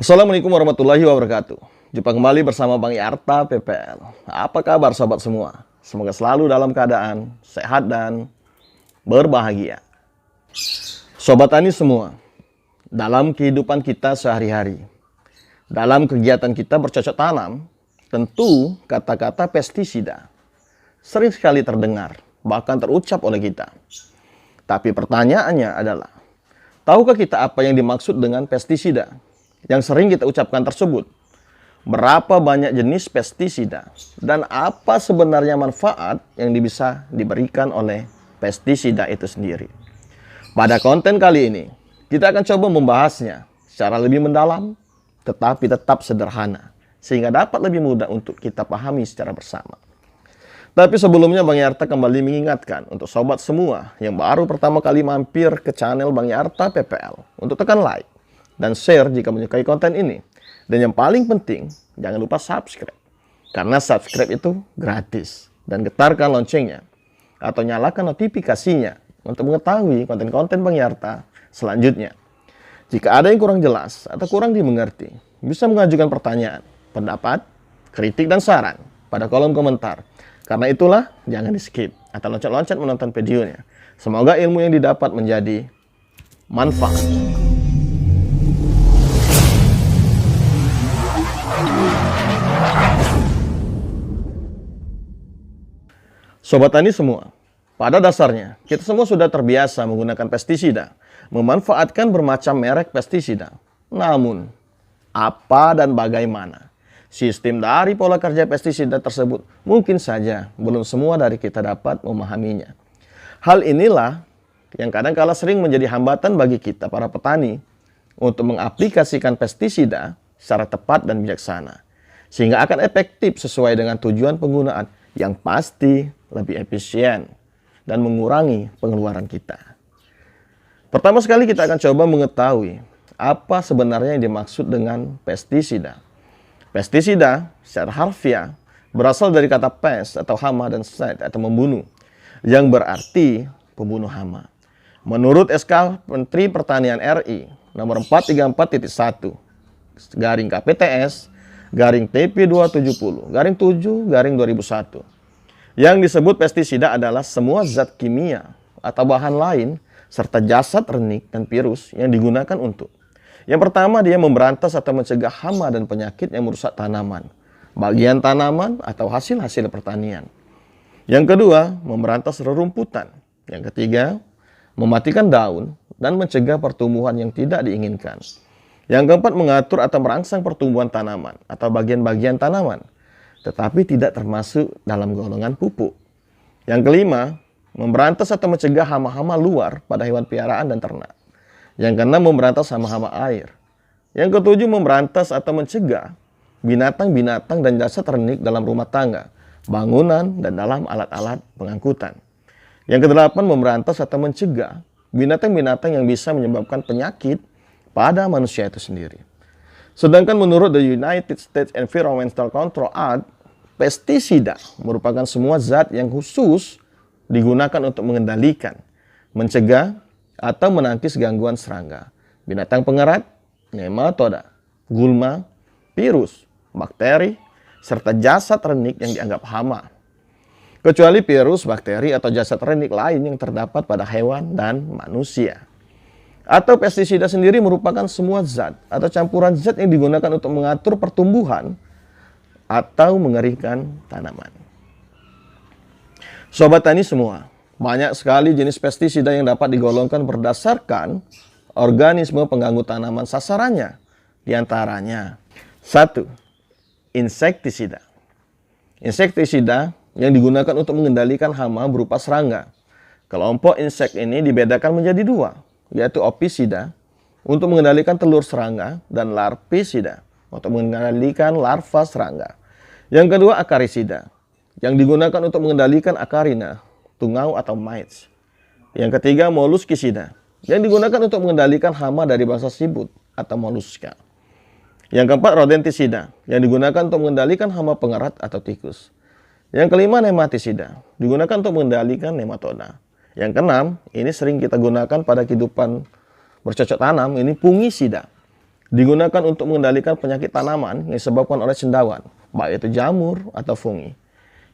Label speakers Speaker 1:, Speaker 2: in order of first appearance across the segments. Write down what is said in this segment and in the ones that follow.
Speaker 1: Assalamualaikum warahmatullahi wabarakatuh. Jumpa kembali bersama Bang Yarta PPL. Apa kabar sobat semua? Semoga selalu dalam keadaan sehat dan berbahagia. Sobat tani semua, dalam kehidupan kita sehari-hari, dalam kegiatan kita bercocok tanam, tentu kata-kata pestisida sering sekali terdengar, bahkan terucap oleh kita. Tapi pertanyaannya adalah, tahukah kita apa yang dimaksud dengan pestisida yang sering kita ucapkan tersebut? Berapa banyak jenis pestisida dan apa sebenarnya manfaat yang bisa diberikan oleh pestisida itu sendiri? Pada konten kali ini, kita akan coba membahasnya secara lebih mendalam, tetapi tetap sederhana, sehingga dapat lebih mudah untuk kita pahami secara bersama. Tapi sebelumnya Bang Yarta kembali mengingatkan untuk sobat semua yang baru pertama kali mampir ke channel Bang Yarta PPL untuk tekan like dan share jika menyukai konten ini. Dan yang paling penting, jangan lupa subscribe. Karena subscribe itu gratis. Dan getarkan loncengnya atau nyalakan notifikasinya untuk mengetahui konten-konten Bang Yarta selanjutnya. Jika ada yang kurang jelas atau kurang dimengerti, bisa mengajukan pertanyaan, pendapat, kritik, dan saran pada kolom komentar. Karena itulah, jangan di-skip atau loncat-loncat menonton videonya. Semoga ilmu yang didapat menjadi manfaat. Sobat tani semua, pada dasarnya kita semua sudah terbiasa menggunakan pestisida, memanfaatkan bermacam merek pestisida. Namun, apa dan bagaimana sistem dari pola kerja pestisida tersebut mungkin saja belum semua dari kita dapat memahaminya. Hal inilah yang kadang-kala sering menjadi hambatan bagi kita para petani untuk mengaplikasikan pestisida secara tepat dan bijaksana, sehingga akan efektif sesuai dengan tujuan penggunaan yang pasti lebih efisien dan mengurangi pengeluaran kita. Pertama sekali kita akan coba mengetahui apa sebenarnya yang dimaksud dengan pestisida. Pestisida secara harfiah berasal dari kata pest atau hama dan side atau membunuh, yang berarti pembunuh hama. Menurut SK Menteri Pertanian RI nomor 434.1 garing KPTS garing TP 270 garing 7 garing 2001. Yang disebut pestisida adalah semua zat kimia atau bahan lain serta jasad renik dan virus yang digunakan untuk: yang pertama, dia memberantas atau mencegah hama dan penyakit yang merusak tanaman, bagian tanaman atau hasil-hasil pertanian. Yang kedua, memberantas rerumputan. Yang ketiga, mematikan daun dan mencegah pertumbuhan yang tidak diinginkan. Yang keempat, mengatur atau merangsang pertumbuhan tanaman atau bagian-bagian tanaman, tetapi tidak termasuk dalam golongan pupuk. Yang kelima, memberantas atau mencegah hama-hama luar pada hewan piaraan dan ternak. Yang keenam, memberantas hama-hama air. Yang ketujuh, memberantas atau mencegah binatang-binatang dan jasad renik dalam rumah tangga, bangunan, dan dalam alat-alat pengangkutan. Yang kedelapan, memberantas atau mencegah binatang-binatang yang bisa menyebabkan penyakit pada manusia itu sendiri. Sedangkan menurut the United States Environmental Control Act, pestisida merupakan semua zat yang khusus digunakan untuk mengendalikan, mencegah, atau menangkis gangguan serangga, binatang pengerat, nematoda, gulma, virus, bakteri, serta jasad renik yang dianggap hama. Kecuali virus, bakteri, atau jasad renik lain yang terdapat pada hewan dan manusia. Atau pestisida sendiri merupakan semua zat atau campuran zat yang digunakan untuk mengatur pertumbuhan atau mengeringkan tanaman. Sobat tani semua, banyak sekali jenis pestisida yang dapat digolongkan berdasarkan organisme pengganggu tanaman sasarannya. Di antaranya, 1. Insektisida. Insektisida yang digunakan untuk mengendalikan hama berupa serangga. Kelompok insek ini dibedakan menjadi dua, yaitu opisida untuk mengendalikan telur serangga dan larvisida untuk mengendalikan larva serangga. Yang kedua, akarisida yang digunakan untuk mengendalikan akarina, tungau atau mites. Yang ketiga, moluskisida yang digunakan untuk mengendalikan hama dari bangsa siput atau moluska. Yang keempat, rodentisida yang digunakan untuk mengendalikan hama pengerat atau tikus. Yang kelima, nematisida digunakan untuk mengendalikan nematoda. Yang keenam, ini sering kita gunakan pada kehidupan bercocok tanam, ini fungisida Digunakan untuk mengendalikan penyakit tanaman yang disebabkan oleh cendawan, baik itu jamur atau fungi.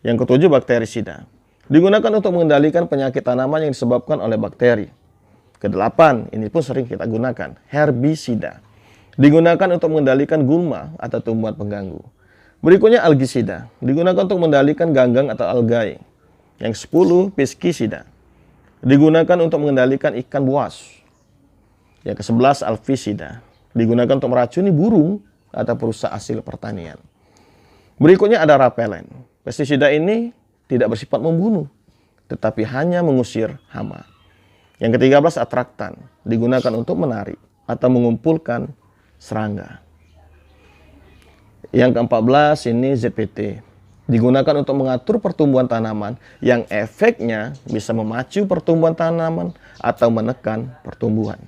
Speaker 1: Yang ketujuh, bakterisida. Digunakan untuk mengendalikan penyakit tanaman yang disebabkan oleh bakteri. Kedelapan, ini pun sering kita gunakan, herbisida. Digunakan untuk mengendalikan gulma atau tumbuhan pengganggu. Berikutnya, algisida. Digunakan untuk mengendalikan ganggang atau algae. Yang 10, pestisida. Digunakan untuk mengendalikan ikan buas. Yang ke-11, alvisida. Digunakan untuk meracuni burung atau perusak hasil pertanian. Berikutnya ada rapelen. Pestisida ini tidak bersifat membunuh, tetapi hanya mengusir hama. Yang ke-13, atraktan. Digunakan untuk menarik atau mengumpulkan serangga. Yang ke-14 ini ZPT. Digunakan untuk mengatur pertumbuhan tanaman yang efeknya bisa memacu pertumbuhan tanaman atau menekan pertumbuhan.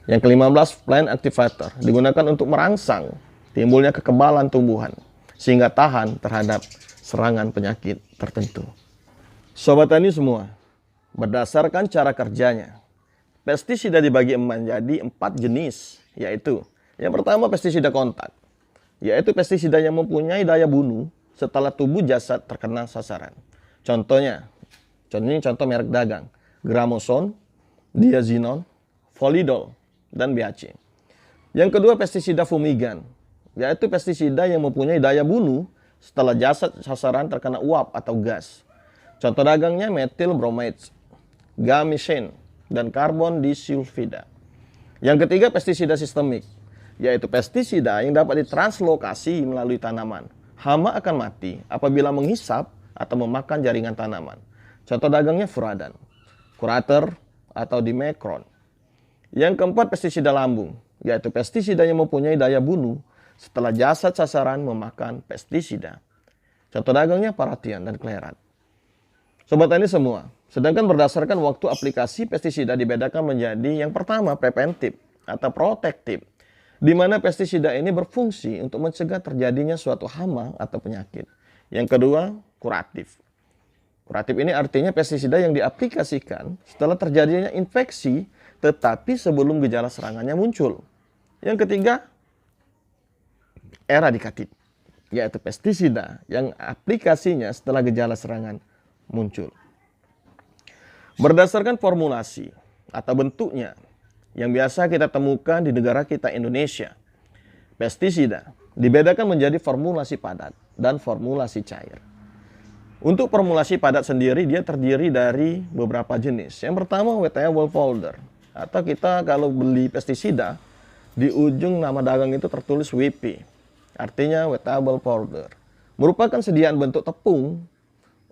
Speaker 1: Yang ke-15, plant activator. Digunakan untuk merangsang timbulnya kekebalan tumbuhan sehingga tahan terhadap serangan penyakit tertentu. Sobat Tani semua, berdasarkan cara kerjanya, pestisida dibagi menjadi 4 jenis, yaitu yang pertama pestisida kontak, yaitu pestisida yang mempunyai daya bunuh setelah tubuh jasad terkena sasaran. Contohnya contoh merek dagang, Gramoson, Diazinon, Folidol, dan BHC. Yang kedua, pestisida fumigan, yaitu pestisida yang mempunyai daya bunuh setelah jasad sasaran terkena uap atau gas. Contoh dagangnya metil bromide, gamisen, dan karbon disulfida. Yang ketiga, pestisida sistemik, yaitu pestisida yang dapat ditranslokasi melalui tanaman. Hama akan mati apabila menghisap atau memakan jaringan tanaman. Contoh dagangnya furadan, kurater, atau dimekron. Yang keempat, pestisida lambung, yaitu pestisida yang mempunyai daya bunuh setelah jasad sasaran memakan pestisida. Contoh dagangnya paratian dan klerat. Sobat Tani semua, sedangkan berdasarkan waktu aplikasi pestisida dibedakan menjadi yang pertama preventif atau protektif, di mana pestisida ini berfungsi untuk mencegah terjadinya suatu hama atau penyakit. Yang kedua, kuratif. Kuratif ini artinya pestisida yang diaplikasikan setelah terjadinya infeksi tetapi sebelum gejala serangannya muncul. Yang ketiga, eradikatif, yaitu pestisida yang aplikasinya setelah gejala serangan muncul. Berdasarkan formulasi atau bentuknya yang biasa kita temukan di negara kita Indonesia, pestisida dibedakan menjadi formulasi padat dan formulasi cair. Untuk formulasi padat sendiri dia terdiri dari beberapa jenis. Yang pertama, wettable powder, atau kita kalau beli pestisida di ujung nama dagang itu tertulis WP, artinya wettable powder. Merupakan sediaan bentuk tepung,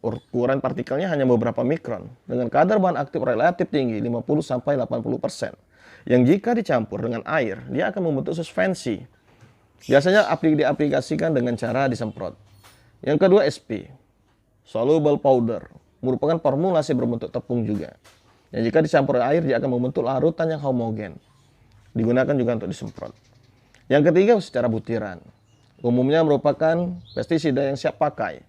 Speaker 1: ukuran partikelnya hanya beberapa mikron dengan kadar bahan aktif relatif tinggi 50-80%. Yang jika dicampur dengan air, dia akan membentuk suspensi. Biasanya diaplikasikan dengan cara disemprot. Yang kedua, SP, soluble powder, merupakan formulasi berbentuk tepung juga. Yang jika dicampur air, dia akan membentuk larutan yang homogen. Digunakan juga untuk disemprot. Yang ketiga, secara butiran. Umumnya merupakan pestisida yang siap pakai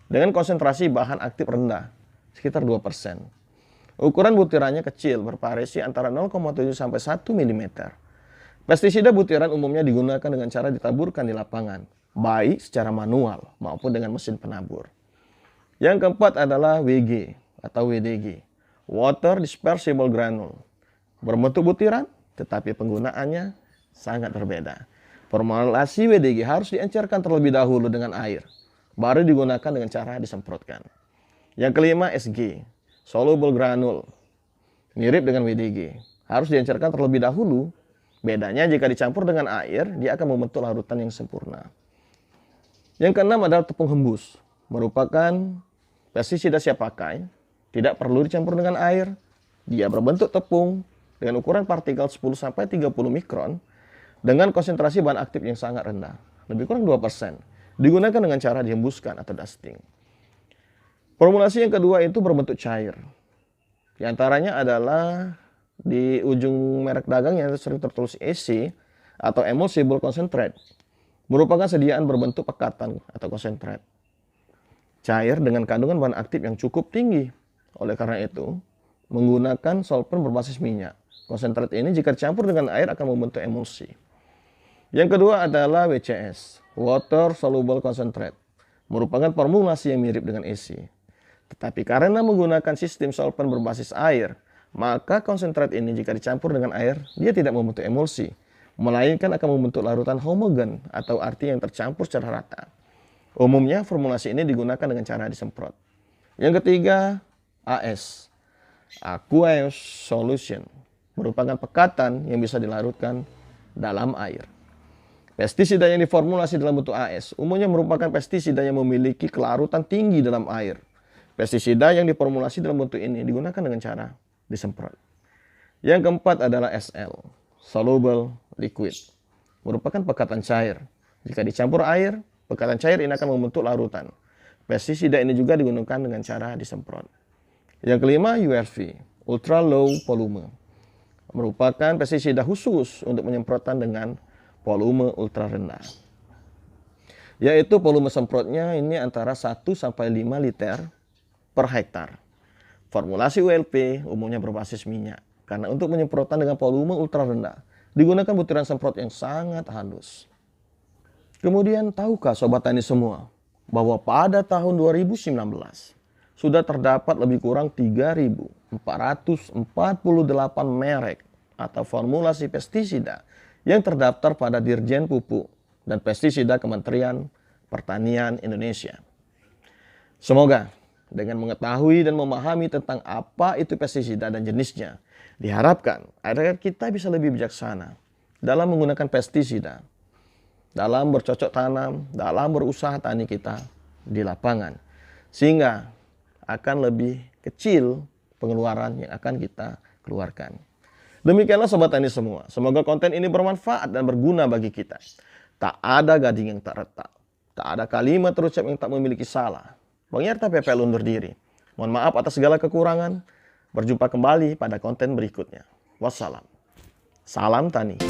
Speaker 1: dengan konsentrasi bahan aktif rendah, sekitar 2%. Ukuran butirannya kecil, bervariasi antara 0,7 sampai 1 mm. Pestisida butiran umumnya digunakan dengan cara ditaburkan di lapangan, baik secara manual maupun dengan mesin penabur. Yang keempat adalah WG atau WDG, Water Dispersible Granule. Berbentuk butiran, tetapi penggunaannya sangat berbeda. Formulasi WDG harus diencerkan terlebih dahulu dengan air, baru digunakan dengan cara disemprotkan. Yang kelima, SG, Soluble Granule, mirip dengan WDG, harus diencerkan terlebih dahulu. Bedanya jika dicampur dengan air, dia akan membentuk larutan yang sempurna. Yang keenam adalah tepung hembus, merupakan pestisida siap pakai, tidak perlu dicampur dengan air. Dia berbentuk tepung dengan ukuran partikel 10-30 mikron dengan konsentrasi bahan aktif yang sangat rendah, lebih kurang 2%. Digunakan dengan cara dihembuskan atau dusting. Formulasi yang kedua itu berbentuk cair. Di antaranya adalah di ujung merek dagang yang sering tertulis EC atau Emulsible Concentrate. Merupakan sediaan berbentuk pekatan atau konsentrat. Cair dengan kandungan bahan aktif yang cukup tinggi. Oleh karena itu, menggunakan solvent berbasis minyak. Konsentrat ini jika dicampur dengan air akan membentuk emulsi. Yang kedua adalah WCS, Water Soluble Concentrate, merupakan formulasi yang mirip dengan EC. Tetapi karena menggunakan sistem solvent berbasis air, maka konsentrat ini jika dicampur dengan air, dia tidak membentuk emulsi, melainkan akan membentuk larutan homogen atau arti yang tercampur secara rata. Umumnya formulasi ini digunakan dengan cara disemprot. Yang ketiga, AS, Aqueous Solution, merupakan pekatan yang bisa dilarutkan dalam air. Pestisida yang diformulasi dalam bentuk AS umumnya merupakan pestisida yang memiliki kelarutan tinggi dalam air. Pestisida yang diformulasi dalam bentuk ini digunakan dengan cara disemprot. Yang keempat adalah SL, Soluble Liquid, merupakan pekatan cair. Jika dicampur air, pekatan cair ini akan membentuk larutan. Pestisida ini juga digunakan dengan cara disemprot. Yang kelima, ULV, Ultra Low Volume, merupakan pestisida khusus untuk penyemprotan dengan volume ultra rendah. Yaitu volume semprotnya ini antara 1 sampai 5 liter per hektar. Formulasi ULP umumnya berbasis minyak. Karena untuk penyemprotan dengan volume ultra rendah, digunakan butiran semprot yang sangat halus. Kemudian, tahukah Sobat Tani semua, bahwa pada tahun 2019, sudah terdapat lebih kurang 3.448 merek atau formulasi pestisida yang terdaftar pada Dirjen Pupuk dan Pestisida Kementerian Pertanian Indonesia. Semoga dengan mengetahui dan memahami tentang apa itu pestisida dan jenisnya, diharapkan agar kita bisa lebih bijaksana dalam menggunakan pestisida, dalam bercocok tanam, dalam berusaha tani kita di lapangan. Sehingga akan lebih kecil pengeluaran yang akan kita keluarkan. Demikianlah Sobat Tani semua. Semoga konten ini bermanfaat dan berguna bagi kita. Tak ada gading yang tak retak. Tak ada kalimat terucap yang tak memiliki salah. Bang Yarta PPL undur diri. Mohon maaf atas segala kekurangan. Berjumpa kembali pada konten berikutnya. Wassalam. Salam Tani.